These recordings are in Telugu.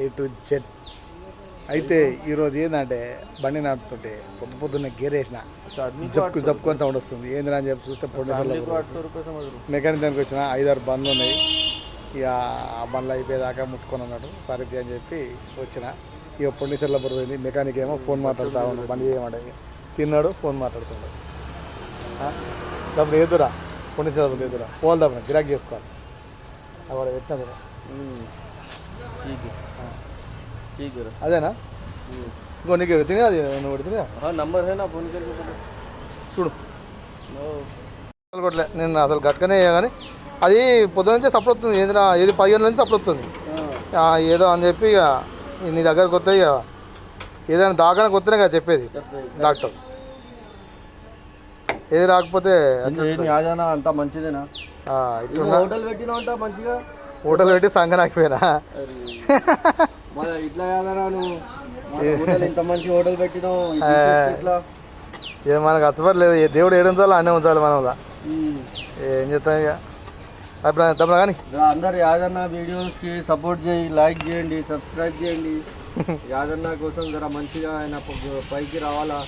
A to Z. అయితే ఈరోజు ఏంటంటే బండి నడుపుతుంటే పొద్దున్న గేర్ వేసిన జప్పుకొని సౌండ్ వస్తుంది. ఏందని అని చెప్పి చూస్తే మెకానిక్ దానికి వచ్చిన 5-6 బండ్లు ఉన్నాయి. ఇక ఆ బండ్లు అయిపోయేదాకా ముట్టుకొని అన్నాడు. సరే అని చెప్పి వచ్చిన. ఇక పొండిసర్లో పోయింది. మెకానిక్ ఏమో ఫోన్ మాట్లాడుతూ ఉన్నాడు. బండి చేయమంటే తిన్నాడు, ఫోన్ మాట్లాడుతున్నాడు. డబ్బులు ఎదురా పొండిసర్లో ఎదురా పోవాలి డబ్బులు గిరాక్ చేసుకోవాలి. అవాడు పెట్టినా కూడా అదేనా ఇంకో నీకు పెడితే అది నువ్వు పెడితే నంబర్ చూడు కొట్టలే నేను అసలు గట్టుకనే కానీ అది పొద్దున నుంచే సప్లై వస్తుంది. ఏదైనా ఏది 10 గంటల నుంచి సప్లై వస్తుంది. ఏదో అని చెప్పి ఇక నీ దగ్గరకు వస్తే ఇక ఏదైనా దాకానికి వస్తేనే కదా చెప్పేది డాక్టర్. ఏది రాకపోతే అంతా మంచిదేనా? హోటల్ పెట్టినా ఉంటా మంచిగా. హోటల్ పెట్టి సంఘ నాకిపోయినా ఇట్లా కాదనా నువ్వు ఇంత మంచి హోటల్ పెట్టినావు. ఇది మనకు అచ్చపర్లేదు. దేవుడు ఏడు ఉంచాలి అన్నీ ఉంచాలి మనం. ఏం చేస్తాం ఇక అప్పుడు కానీ అందరు యాదన్న వీడియోస్కి సపోర్ట్ చేయి, లైక్ చేయండి, సబ్స్క్రైబ్ చేయండి. యాదన్న కోసం జర మంచిగా ఆయన పైకి రావాలా.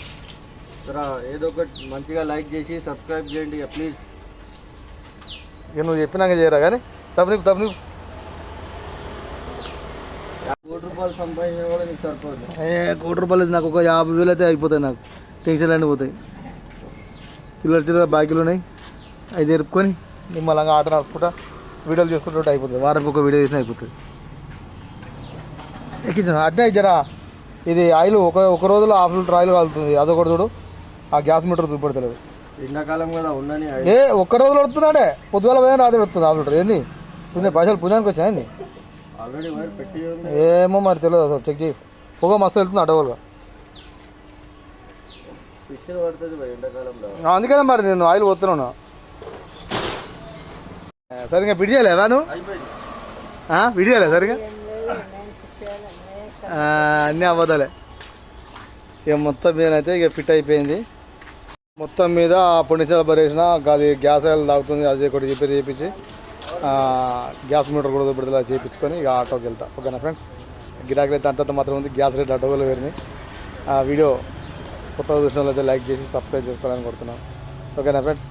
జర ఏదో ఒకటి మంచిగా లైక్ చేసి సబ్స్క్రైబ్ చేయండి ప్లీజ్. ఇక నువ్వు చెప్పినాక చేయరా కానీ తప్పని ₹1 కోటి సంపాదించిన కూడా నీకు సరిపోదు. ₹1 నాకు ఒక 50,000 అయితే అయిపోతాయి. నాకు టెన్షన్లు అన్నీ పోతాయి. చిల్లర బాకీలు ఉన్నాయి. అవి జరుపుకొని నిమ్మలంగా ఆట నడుపుకుంటా వీడియోలు చేసుకుంటుంటే అయిపోతుంది. వారానికి ఒక వీడియో చేసినా అయిపోతుంది. ఎక్కించిన అడ్డే జరా ఇది ఆయిల్ ఒక రోజులో 1/2 లీటర్ ఆయిల్ కాలుతుంది. అదొకటి చూడు. ఆ గ్యాస్ మీటర్ చూపెడతలేదు. ఎండాకాలం కూడా ఉందని ఒక్క రోజులో వస్తుందంటే పొద్దుగాల పోయినా రాత్రి వస్తుంది 1/2 లీటర్. ఏంది పైసలు పుణ్యానికి వచ్చాయండి. ఏమో మరి తెలియదు. అసలు చెక్ చేసి పొగ మస్తు వెళ్తుంది అడవులుగా. అందుకనే మరి నేను ఆయిల్ పోతున్నాను. సరిగా పిడి చేయలేవా నువ్వు? పిడి చేయలే సరిగా అన్నీ అవ్వదాలే. ఇక మొత్తం మీద అయితే ఇక ఫిట్ అయిపోయింది. మొత్తం మీద పొండిచేల బరేసిన అది గ్యాస్ ఆయిల్ తాగుతుంది. అది ఒకటి రిపేర్ చేయించి గ్యాస్ మీటర్ కూడా పెడితే చేయించుకొని ఇక ఆటోకి వెళ్తా. ఓకేనా ఫ్రెండ్స్, గిరాకీలు అయితే అంతంత మాత్రం ఉంది. గ్యాస్ రేట్ ఆటోలో వేరినాయి. ఆ వీడియో కొత్తగా చూసిన వాళ్ళైతే లైక్ చేసి సబ్స్క్రైబ్ చేసుకోవాలని కోరుతున్నాను. ఓకేనా ఫ్రెండ్స్.